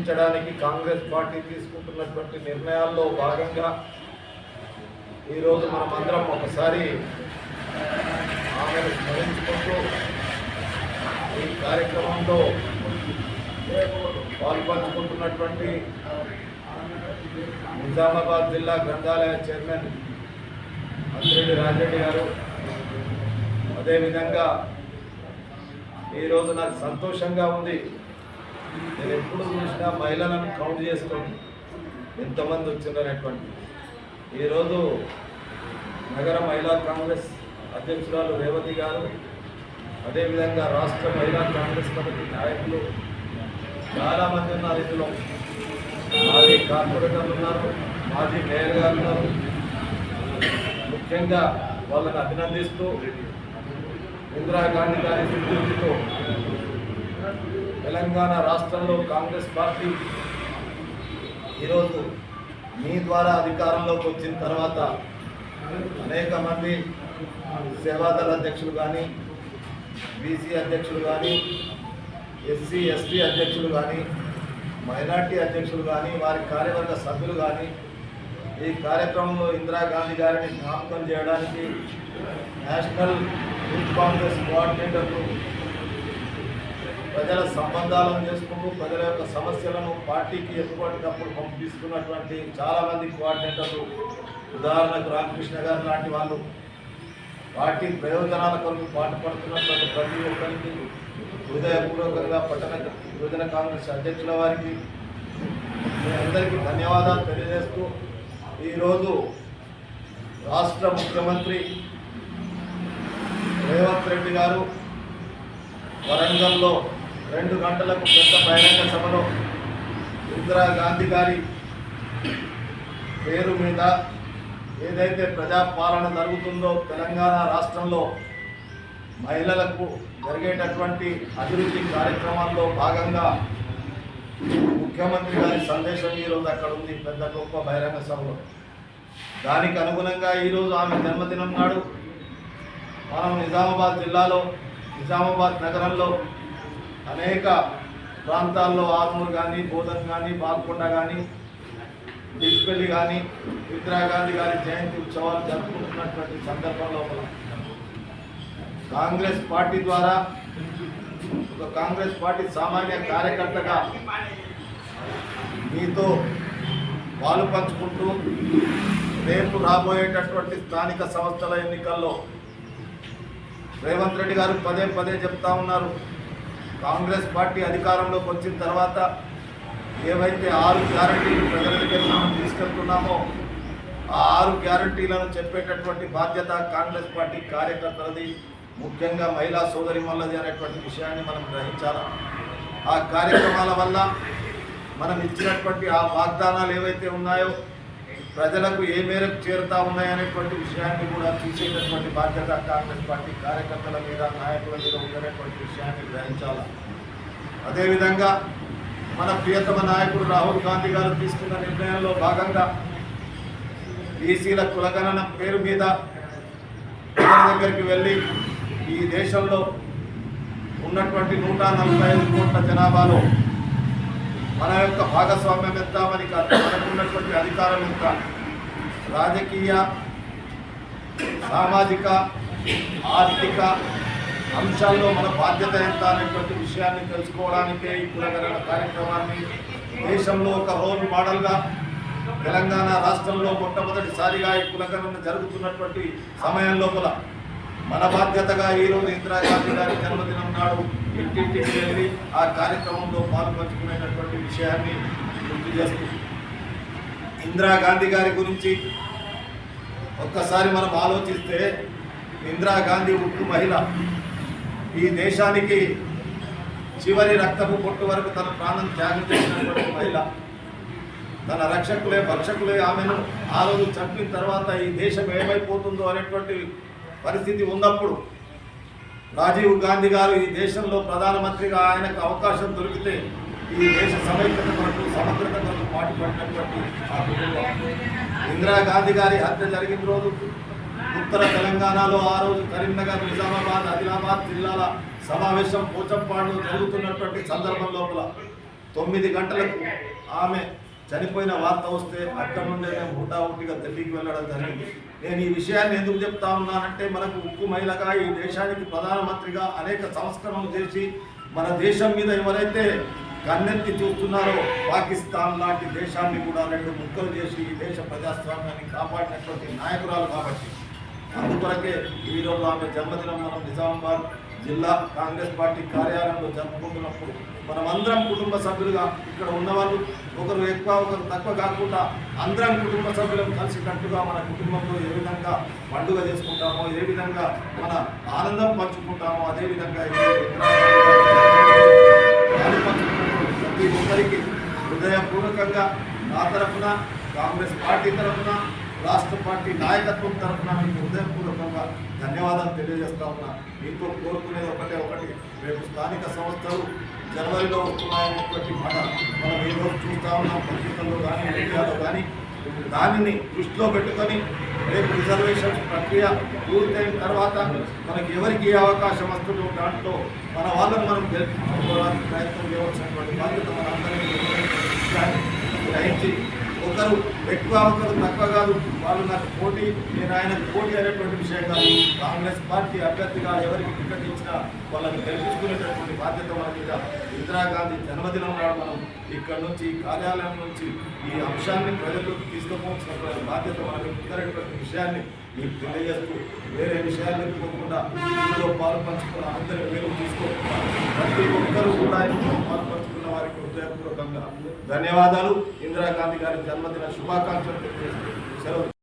రక్షించడానికి కాంగ్రెస్ పార్టీ తీసుకుంటున్నటువంటి నిర్ణయాల్లో భాగంగా ఈరోజు మనమందరం ఒకసారి ఆమెను స్మరించుకుంటూ ఈ కార్యక్రమంలో పాల్పంచుకుంటున్నటువంటి నిజామాబాద్ జిల్లా గ్రంథాలయ చైర్మన్ అంద్రెడ్డి రాజరెడ్డి గారు, అదేవిధంగా ఈరోజు నాకు సంతోషంగా ఉంది. నేను ఎప్పుడు చూసినా మహిళలను కౌంట్ చేసుకోండి ఎంతమంది వచ్చిందనేటువంటి. ఈరోజు నగర మహిళా కాంగ్రెస్ అధ్యక్షురాలు రేవతి గారు, అదేవిధంగా రాష్ట్ర మహిళా కాంగ్రెస్ కమిటీ నాయకులు చాలామంది ఉన్నారు. ఇందులో మాజీ కార్పొరేటర్లు ఉన్నారు, మాజీ మేయర్ గారు ఉన్నారు. ముఖ్యంగా వాళ్ళని అభినందిస్తూ ఇందిరాగాంధీ గారి స్ఫూర్తితో తెలంగాణ రాష్ట్రంలో కాంగ్రెస్ పార్టీ ఈరోజు మీ ద్వారా అధికారంలోకి వచ్చిన తర్వాత అనేక మంది సేవాదళ అధ్యక్షులు కానీ, బీసీ అధ్యక్షులు కానీ, ఎస్సీ ఎస్టీ అధ్యక్షులు కానీ, మైనార్టీ అధ్యక్షులు కానీ, వారి కార్యవర్గ సభ్యులు కానీ ఈ కార్యక్రమంలో ఇందిరాగాంధీ గారిని జ్ఞాపకం చేయడానికి నేషనల్ యూత్ కాంగ్రెస్ కోఆర్డినేటర్లు ప్రజల సంబంధాలను చేసుకుంటూ ప్రజల యొక్క సమస్యలను పార్టీకి ఎప్పటికప్పుడు పంపిస్తున్నటువంటి చాలామంది కోఆర్డినేటర్లు, ఉదాహరణకు రామకృష్ణ గారు లాంటి వాళ్ళు, పార్టీ ప్రయోజనాల కొరకు పాటుపడుతున్నటువంటి ప్రతి ఒక్కరికి హృదయపూర్వకంగా పట్టణ యువజన కాంగ్రెస్ అధ్యక్షుల వారికి అందరికీ ధన్యవాదాలు తెలియజేస్తూ, ఈరోజు రాష్ట్ర ముఖ్యమంత్రి రేవంత్ రెడ్డి గారు వరంగల్లో 2 గంటలకు పెద్ద బహిరంగ సభలో ఇందిరాగాంధీ గారి పేరు మీద ఏదైతే ప్రజాపాలన జరుగుతుందో తెలంగాణ రాష్ట్రంలో మహిళలకు జరిగేటటువంటి అభివృద్ధి కార్యక్రమాల్లో భాగంగా ముఖ్యమంత్రి గారి సందేశం ఈరోజు అక్కడ ఉంది పెద్ద గొప్ప బహిరంగ సభలో. దానికి అనుగుణంగా ఈరోజు ఆమె జన్మదినం నాడు మనం నిజామాబాద్ జిల్లాలో, నిజామాబాద్ నగరంలో అనేక ప్రాంతాల్లో ఆర్మూర్ కానీ, బోధన్ కానీ, బాల్కొండ కానీ, డిస్పెల్లి కానీ ఇందిరాగాంధీ గారి జయంతి ఉత్సవాలు జరుపుకుంటున్నటువంటి సందర్భంలో కాంగ్రెస్ పార్టీ ద్వారా ఒక కాంగ్రెస్ పార్టీ సామాన్య కార్యకర్తగా మీతో పాలు పంచుకుంటూ రేపు రాబోయేటటువంటి స్థానిక సంస్థల ఎన్నికల్లో రేవంత్ రెడ్డి గారు పదే పదే చెప్తా ఉన్నారు, కాంగ్రెస్ పార్టీ అధికారంలోకి వచ్చిన తర్వాత ఏవైతే 6 గ్యారంటీలు ప్రజల దగ్గర మనం తీసుకెళ్తున్నామో ఆ 6 గ్యారంటీలను చెప్పేటటువంటి బాధ్యత కాంగ్రెస్ పార్టీ కార్యకర్తలది, ముఖ్యంగా మహిళా సోదరిమణులది అనేటువంటి విషయాన్ని మనం గ్రహించాలి. ఆ కార్యక్రమాల వల్ల మనం ఇచ్చినటువంటి ఆ వాగ్దానాలు ఏవైతే ఉన్నాయో ప్రజలకు ఏ మేరకు చేరుతా ఉన్నాయనేటువంటి విషయాన్ని కూడా చూసేటటువంటి బాధ్యత కాంగ్రెస్ పార్టీ కార్యకర్తల మీద, నాయకుల మీద ఉండేటువంటి విషయాన్ని గ్రహించాలి. అదేవిధంగా మన ప్రియతమ నాయకుడు రాహుల్ గాంధీ గారు తీసుకున్న నిర్ణయంలో భాగంగా బీసీల కులగణన పేరు మీద ప్రజల దగ్గరికి వెళ్ళి ఈ దేశంలో ఉన్నటువంటి 145 కోట్ల జనాభాలో మన యొక్క భాగస్వామ్యం ఎంత, మనకున్నటువంటి అధికారం ఎంత, రాజకీయ, సామాజిక, ఆర్థిక అంశాల్లో మన బాధ్యత ఎంత అనేటువంటి విషయాన్ని తెలుసుకోవడానికే ఈ కులగణన కార్యక్రమాన్ని దేశంలో ఒక రోల్ మోడల్గా తెలంగాణ రాష్ట్రంలో మొట్టమొదటిసారిగా ఈ కులగణన జరుగుతున్నటువంటి సమయం లోపల మన బాధ్యతగా ఈరోజు ఇందిరాగాంధీ గారి జన్మదినం నాడు ఇంటింటికి వెళ్ళి ఆ కార్యక్రమంలో పాల్పంచుకునేటటువంటి విషయాన్ని గుర్తు చేస్తూ ఇందిరాగాంధీ గారి గురించి ఒక్కసారి మనం ఆలోచిస్తే ఇందిరాగాంధీ ఉక్కు మహిళ, ఈ దేశానికి చివరి రక్తపు పొట్టు వరకు తన ప్రాణం త్యాగం చేసినటువంటి మహిళ, తన రక్షకులే భక్షకులే ఆమెను ఆ రోజు చంపిన తర్వాత ఈ దేశం ఏమైపోతుందో అనేటువంటి పరిస్థితి ఉన్నప్పుడు రాజీవ్ గాంధీ గారు ఈ దేశంలో ప్రధానమంత్రిగా ఆయనకు అవకాశం దొరికితే ఈ దేశ సమైక్యత కొరకు, సమగ్రత కొరకు పాటుపడినటువంటి ఆ కుటుంబం. ఇందిరాగాంధీ గారి హత్య జరిగిన రోజు ఉత్తర తెలంగాణలో ఆ రోజు కరీంనగర్, నిజామాబాద్, ఆదిలాబాద్ జిల్లాల సమావేశం పోచంపాడులో జరుగుతున్నటువంటి సందర్భం లోపల 9 గంటలకు ఆమె చనిపోయిన వార్త వస్తే అక్కడ నుండే మేము హుటాహుటిగా ఢిల్లీకి వెళ్ళడం జరిగింది. నేను ఈ విషయాన్ని ఎందుకు చెప్తా ఉన్నానంటే, మనకు ఉక్కు మహిళగా ఈ దేశానికి ప్రధానమంత్రిగా అనేక సంస్కరణలు చేసి మన దేశం మీద ఎవరైతే కన్నెత్తి చూస్తున్నారో పాకిస్తాన్ లాంటి దేశాన్ని కూడా 2 ముక్కలు చేసి ఈ దేశ ప్రజాస్వామ్యాన్ని కాపాడినటువంటి నాయకురాలు కాబట్టి అందుకొరకే ఈరోజు ఆమె జన్మదినం మనం నిజామాబాద్ జిల్లా కాంగ్రెస్ పార్టీ కార్యాలయంలో జరుపుకుంటున్నప్పుడు మనమందరం కుటుంబ సభ్యులుగా ఇక్కడ ఉన్నవాళ్ళు ఒకరు ఎక్కువ ఒకరు తక్కువ కాకుండా అందరం కుటుంబ సభ్యులను కలిసికట్టుగా మన కుటుంబంలో ఏ విధంగా పండుగ చేసుకుంటామో, ఏ విధంగా మన ఆనందం పంచుకుంటామో, అదేవిధంగా ప్రతి ఒక్కరికి హృదయపూర్వకంగా నా తరఫున, కాంగ్రెస్ పార్టీ తరఫున, రాష్ట్ర పార్టీ నాయకత్వం తరఫున మీకు హృదయపూర్వకంగా ధన్యవాదాలు తెలియజేస్తా ఉన్నా. మీతో కోరుకునేది ఒకటి, రేపు స్థానిక సంస్థలు జనవరిలో వస్తున్నాయనేటువంటి మాట మనం ఈరోజు చూస్తూ ఉన్నాం పత్రికల్లో కానీ మీడియాలో కానీ. దానిని దృష్టిలో పెట్టుకొని రేపు రిజర్వేషన్ ప్రక్రియ పూర్తయిన తర్వాత మనకి ఎవరికి ఏ అవకాశం వస్తుందో దాంట్లో మన వాళ్ళని మనం గెలుపుకోవడానికి ప్రయత్నం చేయవలసినటువంటి బాధ్యత మనందరికీ గ్రహించి, ఒకరు ఎక్కువ ఒకరు తక్కువ కాదు, వాళ్ళు నాకు పోటీ, నేను ఆయనకు పోటీ అనేటువంటి విషయం కాదు. కాంగ్రెస్ పార్టీ అభ్యర్థిగా ఎవరికి టికెట్ ఇచ్చినా వాళ్ళని గెలిపించుకునేటటువంటి బాధ్యత మన మీద. ఇందిరాగాంధీ జన్మదినం నాడు మనం ఇక్కడ నుంచి కార్యాలయం నుంచి ఈ అంశాన్ని ప్రజల్లోకి తీసుకుపోవాల్సినటువంటి బాధ్యత మనకు ఉందనేటువంటి విషయాన్ని మీకు తెలియజేస్తూ, వేరే విషయాలకు పోకుండా ఇందులో పాలు పంచుకున్న అందరి పేరు తీసుకోకుండా ప్రతి ఒక్కరూ కూడా ఇందులో పాలు పంచుకున్న వారికి హృదయపూర్వకంగా ధన్యవాదాలు. ఇందిరాగాంధీ గారి జన్మదిన శుభాకాంక్షలు తెలియజేస్తూ సెలవు.